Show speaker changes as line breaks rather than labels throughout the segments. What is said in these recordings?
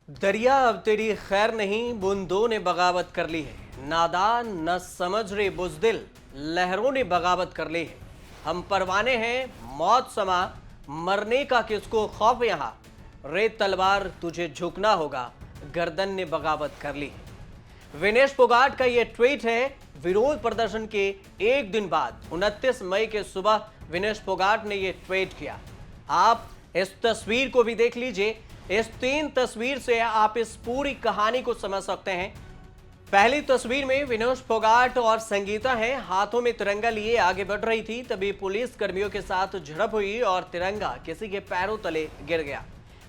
दरिया अब तेरी खैर नहीं, बूंदों ने बगावत कर ली है। नादान न समझ रे बुजदिल, लहरों ने बगावत कर ली है। हम परवाने हैं मौत समा, मरने का किसको खौफ यहाँ। रे तलवार तुझे झुकना होगा, गर्दन ने बगावत कर ली है। विनेश फोगाट का यह ट्वीट है विरोध प्रदर्शन के एक दिन बाद 29 मई के सुबह विनेश फोगाट ने यह ट्वीट किया। आप इस तस्वीर को भी देख लीजिए। इस 3 तस्वीर से आप इस पूरी कहानी को समझ सकते हैं। पहली तस्वीर में विनेश फोगाट और संगीता हैं, हाथों में तिरंगा लिए आगे बढ़ रही थी। तभी पुलिस कर्मियों के साथ झड़प हुई और तिरंगा किसी के पैरों तले गिर गया।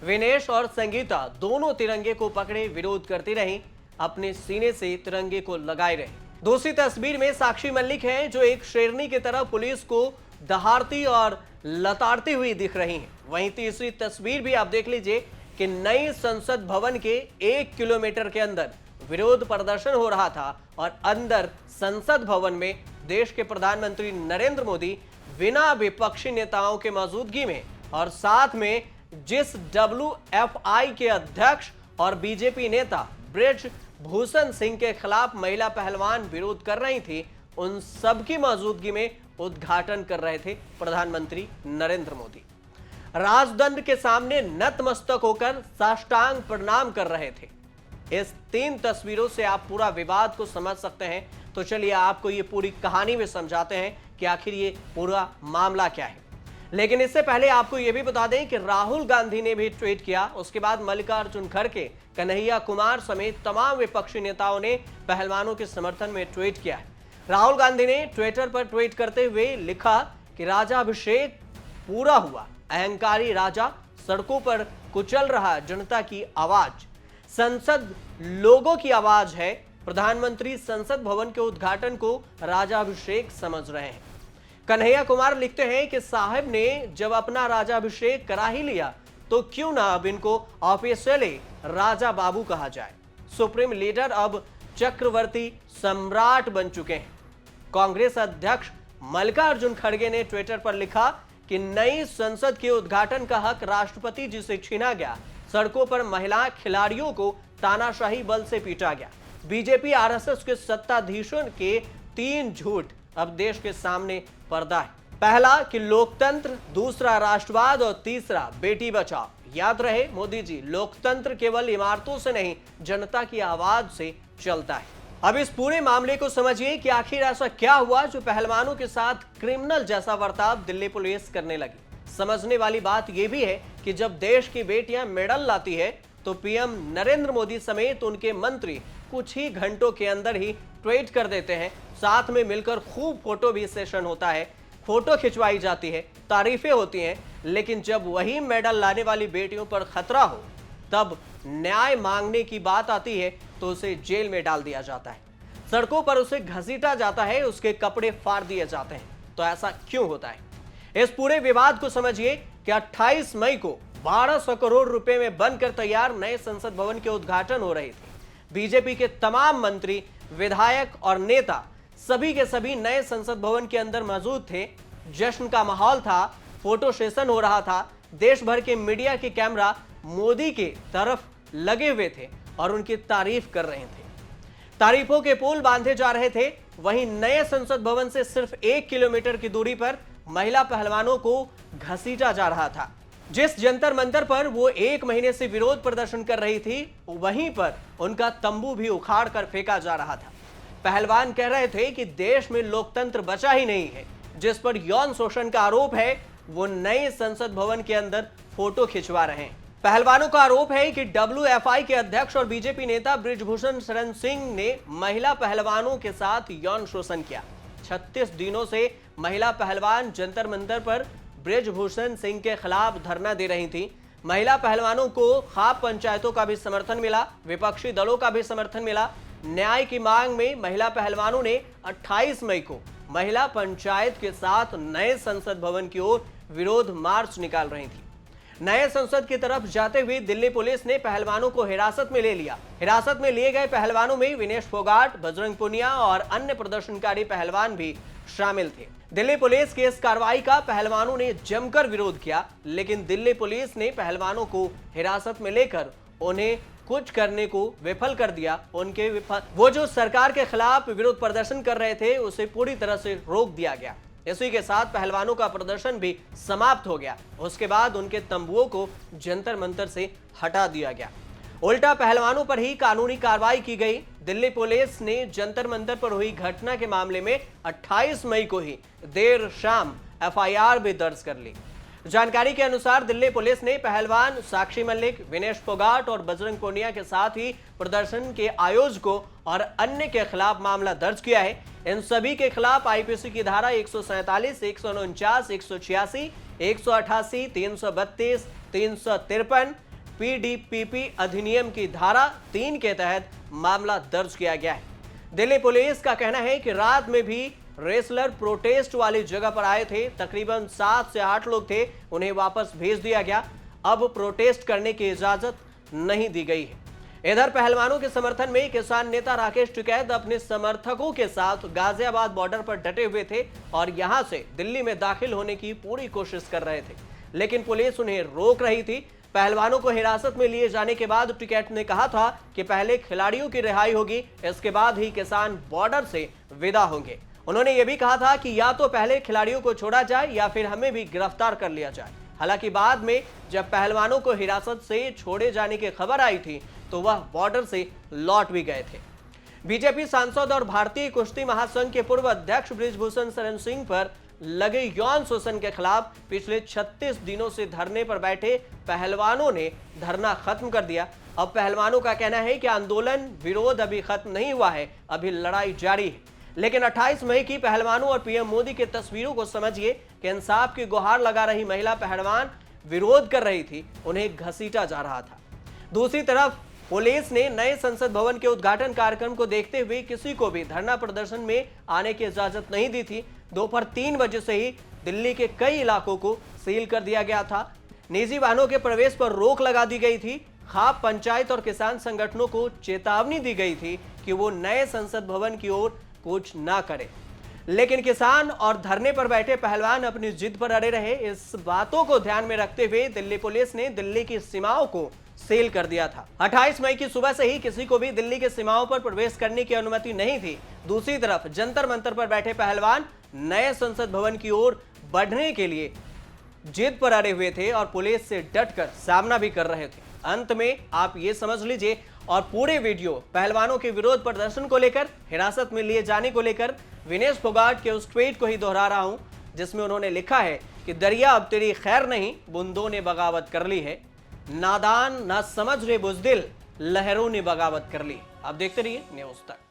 विनेश और संगीता दोनों तिरंगे को पकड़े विरोध करती रहीं, अपने सीने से तिरंगे को लगाए रहे। दूसरी तस्वीर में साक्षी मलिक हैं, जो एक शेरनी की तरह पुलिस को दहाड़ती और लताड़ती हुई दिख रही हैं। वहीं तीसरी तस्वीर भी आप देख लीजिए कि नई संसद भवन के 1 किलोमीटर के अंदर विरोध प्रदर्शन हो रहा था और अंदर संसद भवन में देश के प्रधानमंत्री नरेंद्र मोदी बिना विपक्षी नेताओं के मौजूदगी में और साथ में जिस WFI के अध्यक्ष और बीजेपी नेता ब्रिजभूषण सिंह के खिलाफ महिला पहलवान विरोध कर रही थी, उन सबकी मौजूदगी में उद्घाटन कर रहे थे प्रधानमंत्री नरेंद्र मोदी। राजदंड के सामने नतमस्तक होकर साष्टांग प्रणाम कर रहे थे। इस 3 तस्वीरों से आप पूरा विवाद को समझ सकते हैं। तो चलिए आपको ये पूरी कहानी में समझाते हैं कि आखिर ये पूरा मामला क्या है। लेकिन इससे पहले आपको ये भी बता दें कि राहुल गांधी ने भी ट्वीट किया। उसके बाद मल्लिकार्जुन खड़गे, कन्हैया कुमार समेत तमाम विपक्षी नेताओं ने पहलवानों के समर्थन में ट्वीट किया है। राहुल गांधी ने ट्विटर पर ट्वीट करते हुए लिखा कि राजाभिषेक पूरा हुआ, अहंकारी राजा सड़कों पर कुचल रहा जनता की आवाज, संसद लोगों की आवाज है। प्रधानमंत्री संसद भवन के उद्घाटन को राजाभिषेक समझ रहे हैं। कन्हैया कुमार लिखते हैं कि साहब ने जब अपना राजाभिषेक करा ही लिया तो क्यों ना अब इनको ऑफिशियली राजा बाबू कहा जाए। सुप्रीम लीडर अब चक्रवर्ती सम्राट बन चुके हैं। कांग्रेस अध्यक्ष मल्लिकार्जुन खड़गे ने ट्विटर पर लिखा कि नई संसद के उद्घाटन का हक राष्ट्रपति जी से छीना गया। सड़कों पर महिला खिलाड़ियों को तानाशाही बल से पीटा गया। बीजेपी आरएसएस के सत्ताधीशों के 3 झूठ अब देश के सामने पर्दा है। पहला कि लोकतंत्र, दूसरा राष्ट्रवाद और तीसरा बेटी बचाओ। याद रहे मोदी जी, लोकतंत्र केवल इमारतों से नहीं, जनता की आवाज से चलता है। अब इस पूरे मामले को समझिए कि आखिर ऐसा क्या हुआ जो पहलवानों के साथ क्रिमिनल जैसा बर्ताव दिल्ली पुलिस करने लगी। समझने वाली बात यह भी है कि जब देश की बेटियां मेडल लाती है तो पीएम नरेंद्र मोदी समेत उनके मंत्री कुछ ही घंटों के अंदर ही ट्वीट कर देते हैं। साथ में मिलकर खूब फोटो भी सेशन होता है, फोटो खिंचवाई जाती है, तारीफें होती हैं। लेकिन जब वही मेडल लाने वाली बेटियों पर खतरा हो, तब न्याय मांगने की बात आती है तो उसे जेल में डाल दिया जाता है, सड़कों पर उसे घसीटा जाता है, उसके कपड़े फाड़ दिए जाते हैं। तो ऐसा क्यों होता है? इस पूरे विवाद को समझिए कि 28 मई को 1200 करोड़ रुपए में बनकर तैयार नए संसद भवन के उद्घाटन हो रहे थे। बीजेपी के तमाम मंत्री, विधायक और नेता सभी के सभी नए संसद भवन के अंदर मौजूद थे। जश्न का माहौल था, फोटो सेशन हो रहा था। देश भर के मीडिया के कैमरा मोदी के तरफ लगे हुए थे और उनकी तारीफ कर रहे थे। तारीफों के पुल बांधे जा रहे थे। वहीं नए संसद भवन से सिर्फ 1 किलोमीटर की दूरी पर महिला पहलवानों को घसीटा जा रहा था। जिस जंतर मंतर पर वो 1 महीने से विरोध प्रदर्शन कर रही थी, वहीं पर उनका तंबू भी उखाड़ कर फेंका जा रहा था। पहलवान कह रहे थे कि देश में लोकतंत्र बचा ही नहीं है। जिस पर यौन शोषण का आरोप है, वो नए संसद भवन के अंदर फोटो खिंचवा रहे हैं। पहलवानों का आरोप है कि WFI के अध्यक्ष और बीजेपी नेता ब्रिजभूषण शरण सिंह ने महिला पहलवानों के साथ यौन शोषण किया। 36 दिनों से महिला पहलवान जंतर मंतर पर ब्रिजभूषण सिंह के खिलाफ धरना दे रही थी। महिला पहलवानों को खाप पंचायतों का भी समर्थन मिला, विपक्षी दलों का भी समर्थन मिला। न्याय की मांग में महिला पहलवानों ने 28 मई को महिला पंचायत के साथ नए संसद भवन की ओर विरोध मार्च निकाल रही थी। नए संसद की तरफ जाते हुए दिल्ली पुलिस ने पहलवानों को हिरासत में ले लिया। हिरासत में लिए गए पहलवानों में विनेश फोगाट, बजरंग पुनिया और अन्य प्रदर्शनकारी पहलवान भी शामिल थे। दिल्ली पुलिस की इस कार्रवाई का पहलवानों ने जमकर विरोध किया, लेकिन दिल्ली पुलिस ने पहलवानों को हिरासत में लेकर उन्हें कुछ करने को विफल कर दिया। वो जो सरकार के खिलाफ विरोध प्रदर्शन कर रहे थे उसे पूरी तरह से रोक दिया गया। इसी के साथ पहलवानों का प्रदर्शन भी समाप्त हो गया। उसके बाद उनके तंबुओं को जंतर मंतर से हटा दिया गया। उल्टा पहलवानों पर ही कानूनी कार्रवाई की गई। दिल्ली पुलिस ने जंतर मंतर पर हुई घटना के मामले में 28 मई को ही देर शाम एफआईआर भी दर्ज कर ली। जानकारी के अनुसार दिल्ली पुलिस ने पहलवान साक्षी मलिक, विनेश फोगाट और बजरंग पूनिया के साथ ही प्रदर्शन के आयोजकों और अन्य के खिलाफ मामला दर्ज किया है। इन सभी के खिलाफ आईपीसी की धारा 147, 149, 186, 188, 332, 353, पीडीपीपी अधिनियम की धारा 3 के तहत मामला दर्ज किया गया है। दिल्ली पुलिस का कहना है कि रात में भी रेसलर प्रोटेस्ट वाली जगह पर आए थे। तकरीबन 7 से 8 लोग थे, उन्हें वापस भेज दिया गया। अब प्रोटेस्ट करने की इजाजत नहीं दी गई है। इधर पहलवानों के समर्थन में किसान नेता राकेश टिकैत अपने समर्थकों के साथ गाजियाबाद बॉर्डर पर डटे हुए थे और यहां से दिल्ली में दाखिल होने की पूरी कोशिश कर रहे थे, लेकिन पुलिस उन्हें रोक रही थी। पहलवानों को हिरासत में लिए जाने के बाद टिकैत ने कहा था कि पहले खिलाड़ियों की रिहाई होगी, इसके बाद ही किसान बॉर्डर से विदा होंगे। उन्होंने यह भी कहा था कि या तो पहले खिलाड़ियों को छोड़ा जाए या फिर हमें भी गिरफ्तार कर लिया जाए। हालांकि बाद में जब पहलवानों को हिरासत से छोड़े जाने की खबर आई थी तो वह बॉर्डर से लौट भी गए थे। बीजेपी सांसद और भारतीय कुश्ती महासंघ के पूर्व अध्यक्ष बृजभूषण शरण सिंह पर लगे यौन शोषण के खिलाफ पिछले 36 दिनों से धरने पर बैठे पहलवानों ने धरना खत्म कर दिया। अब पहलवानों का कहना है कि आंदोलन विरोध अभी खत्म नहीं हुआ है, अभी लड़ाई जारी है। लेकिन 28 मई की पहलवानों और पीएम मोदी की तस्वीरों को समझिए कि इंसाफ की गुहार लगा रही महिला पहलवान विरोध कर रही थी, उन्हें घसीटा जा रहा था। दूसरी तरफ पुलिस ने नए संसद भवन के उद्घाटन कार्यक्रम को देखते हुए किसी को भी धरना प्रदर्शन में आने की इजाजत नहीं दी थी। दोपहर 3 बजे से ही दिल्ली के कई इलाकों को सील कर दिया गया था। निजी वाहनों के प्रवेश पर रोक लगा दी गई थी। खाप पंचायत और किसान संगठनों को चेतावनी दी गई थी कि वो नए संसद भवन की ओर कुछ ना करे, लेकिन किसान और धरने पर बैठे पहलवान अपनी जिद पर अड़े रहे। इस बातों को ध्यान में रखते हुए दिल्ली पुलिस ने दिल्ली की सीमाओं को सील कर दिया था। 28 मई की सुबह से ही किसी को भी दिल्ली के सीमाओं पर प्रवेश करने की अनुमति नहीं थी। दूसरी तरफ जंतर मंतर पर बैठे पहलवान नए संसद भवन की ओर बढ़ने के लिए जिद पर अड़े हुए थे और पुलिस से डटकर सामना भी कर रहे थे। अंत में आप ये समझ लीजिए और पूरे वीडियो पहलवानों के विरोध प्रदर्शन को लेकर, हिरासत में लिए जाने को लेकर विनेश फोगाट के उस ट्वीट को ही दोहरा रहा हूं जिसमें उन्होंने लिखा है कि दरिया अब तेरी खैर नहीं, बूंदों ने बगावत कर ली है। नादान ना समझ रे बुज़दिल, लहरों ने बगावत कर ली। आप देखते रहिए न्यूज़ तक।